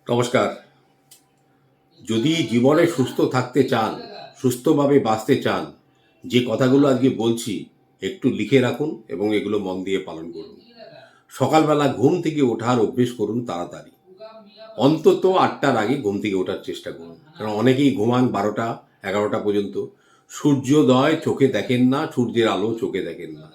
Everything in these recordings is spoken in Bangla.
নমস্কার। যদি জীবনে সুস্থ থাকতে চান, সুস্থভাবে বাঁচতে চান, যে কথাগুলো আজকে বলছি একটু লিখে রাখুন এবং এগুলো মন দিয়ে পালন করুন। সকালবেলা ঘুম থেকে ওঠার অভ্যেস করুন তাড়াতাড়ি। অন্তত ৮টার আগে ঘুম থেকে ওঠার চেষ্টা করুন। কারণ অনেকেই ঘুমান ১২টা, ১১টা পর্যন্ত। সূর্যোদয় চোখে দেখেন না, সূর্যের আলো চোখে দেখেন না।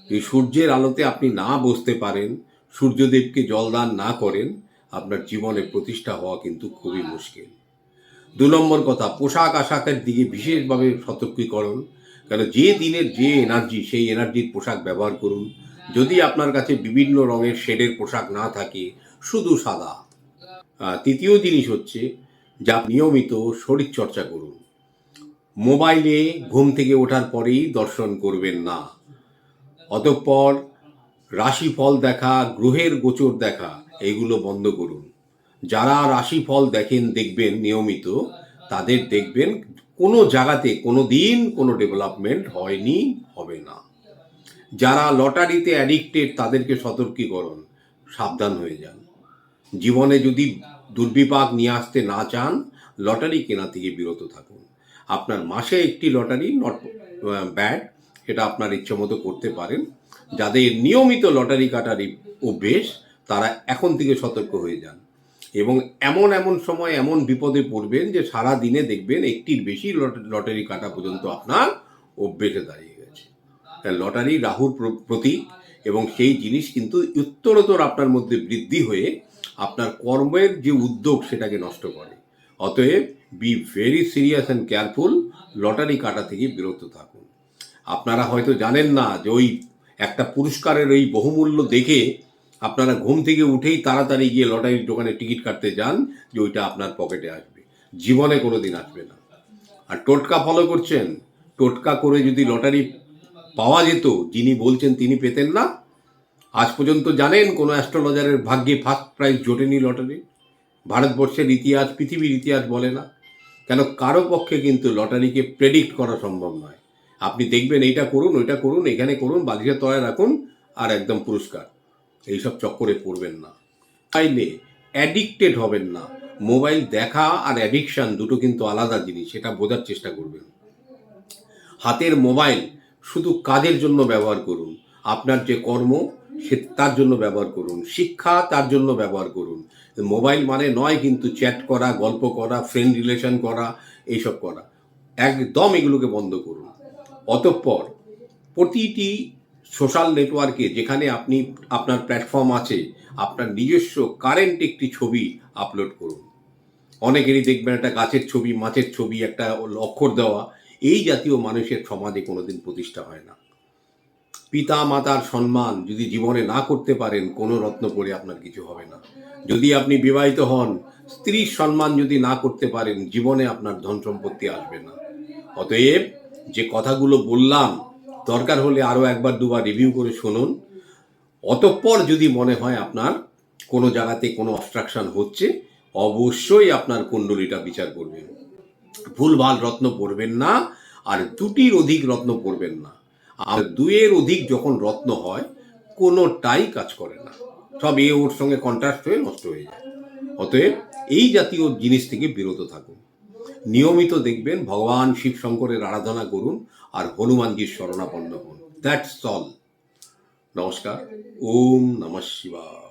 এই সূর্যের আলোতে আপনি না বসতে পারেন, সূর্যদেবকে জলদান না করেন, আপনার জীবনে প্রতিষ্ঠা হওয়া কিন্তু খুবই মুশকিল। ২ নম্বর কথা, পোশাক-আশাকের দিকে বিশেষভাবে সতর্কীকরণ। কেন যে দিনের যে এনার্জি, সেই এনার্জির পোশাক ব্যবহার করুন। যদি আপনার কাছে বিভিন্ন রঙের শেডের পোশাক না থাকে, শুধু সাদা। ৩য় জিনিস হচ্ছে, যা নিয়মিত শরীরচর্চা করুন। মোবাইলে ঘুম থেকে ওঠার পরেই দর্শন করবেন না। অতঃপর রাশিফল দেখা, গ্রহের গোচর দেখা, এগুলো বন্ধ করুন। যারা রাশিফল দেখবেন নিয়মিত, তাদের দেখবেন কোনো জায়গাতে কোনো দিন কোনো ডেভেলপমেন্ট হয়নি, হবে না। যারা লটারিতে অ্যাডিক্টেড, তাদেরকে সতর্কীকরণ, সাবধান হয়ে যান। জীবনে যদি দুর্বিপাক নিয়ে আসতে না চান, লটারি কেনা থেকে বিরত থাকুন। আপনার মাসে একটি লটারি, নট ব্যাড, এটা আপনার ইচ্ছে মতো করতে পারেন। যাদের নিয়মিত লটারি কাটার অভ্যেস, তারা এখন থেকে সতর্ক হয়ে যান। এবং এমন এমন সময় এমন বিপদে পড়বেন যে সারা দিনে দেখবেন একটির বেশি লটারি কাটা পর্যন্ত আপনার অভ্যেসে দাঁড়িয়ে গেছে। তাই লটারি রাহুর প্রতীক, এবং সেই জিনিস কিন্তু উত্তরোত্তর আপনার মধ্যে বৃদ্ধি হয়ে আপনার কর্মের যে উদ্যোগ সেটাকে নষ্ট করে। অতএব be very serious and careful, lottery কাটা থেকে বিরত থাকুন। আপনারা হয়তো জানেন না যে ওই একটা পুরস্কারের ওই বহুমূল্য দেখে আপনারা ঘুম থেকে উঠেই তাড়াতাড়ি গিয়ে লটারির দোকানে টিকিট কাটতে যান, যে ওইটা আপনার পকেটে আসবে। জীবনে কোনো দিন আসবে না। আর টোটকা ফলো করছেন, টোটকা করে যদি লটারি পাওয়া যেত, যিনি বলছেন তিনি পেতেন না। আজ পর্যন্ত জানেন কোনো অ্যাস্ট্রোলজারের ভাগ্যে ফার্স্ট প্রাইজ জোটেনি লটারি? ভারতবর্ষের ইতিহাস, পৃথিবীর ইতিহাস বলে না। কেন? কারো পক্ষে কিন্তু লটারিকে প্রেডিক্ট করা সম্ভব নয়। আপনি দেখবেন এইটা করুন, ওইটা করুন, এখানে করুন, বালিশের তলায় রাখুন, আর একদম পুরস্কার। এইসব চক্করে পড়বেন না। মোবাইলে অ্যাডিক্টেড হবেন না। মোবাইল দেখা আর অ্যাডিকশান দুটো কিন্তু আলাদা জিনিস, সেটা বোঝার চেষ্টা করবেন। হাতের মোবাইল শুধু কাজের জন্য ব্যবহার করুন। আপনার যে কর্ম, সে তার জন্য ব্যবহার করুন। শিক্ষা, তার জন্য ব্যবহার করুন। মোবাইল মানে নয় কিন্তু চ্যাট করা, গল্প করা, ফ্রেন্ড রিলেশন করা, এইসব করা। একদম এগুলোকে বন্ধ করুন। অতঃপর প্রতিটি সোশ্যাল নেটওয়ার্কে, যেখানে আপনি আপনার প্ল্যাটফর্ম আছে, আপনার নিজস্ব কারেন্ট একটি ছবি আপলোড করুন। অনেকেরই দেখবেন একটা গাছের ছবি, মাছের ছবি, একটা অক্ষর দেওয়া। এই জাতীয় মানুষের সমাজে কোনোদিন প্রতিষ্ঠা হয় না। পিতা মাতার সম্মান যদি জীবনে না করতে পারেন, কোনো রত্ন পড়ে আপনার কিছু হবে না। যদি আপনি বিবাহিত হন, স্ত্রীর সম্মান যদি না করতে পারেন, জীবনে আপনার ধন সম্পত্তি আসবে না। অতএব যে কথাগুলো বললাম, দরকার হলে আরও একবার দুবার রিভিউ করে শুনুন। অতঃপর যদি মনে হয় আপনার কোনো জায়গাতে কোনো অবস্ট্রাকশন হচ্ছে, অবশ্যই আপনার কুণ্ডলিটা বিচার করবেন। ভুলভাল রত্ন পড়বেন না, আর ২টির অধিক রত্ন পড়বেন না। আর ২-এর অধিক যখন রত্ন হয়, কোনোটাই কাজ করে না। সব ওর সঙ্গে কন্ট্রাস্ট হয়ে নষ্ট হয়ে যায়। অতএব এই জাতীয় জিনিস থেকে বিরত থাকুন। নিয়মিত দেখবেন ভগবান শিব শঙ্করের আরাধনা করুন, আর হনুমানজির শরণাপন্ন হন। That's all. নমস্কার। ওম নমঃ শিবায়।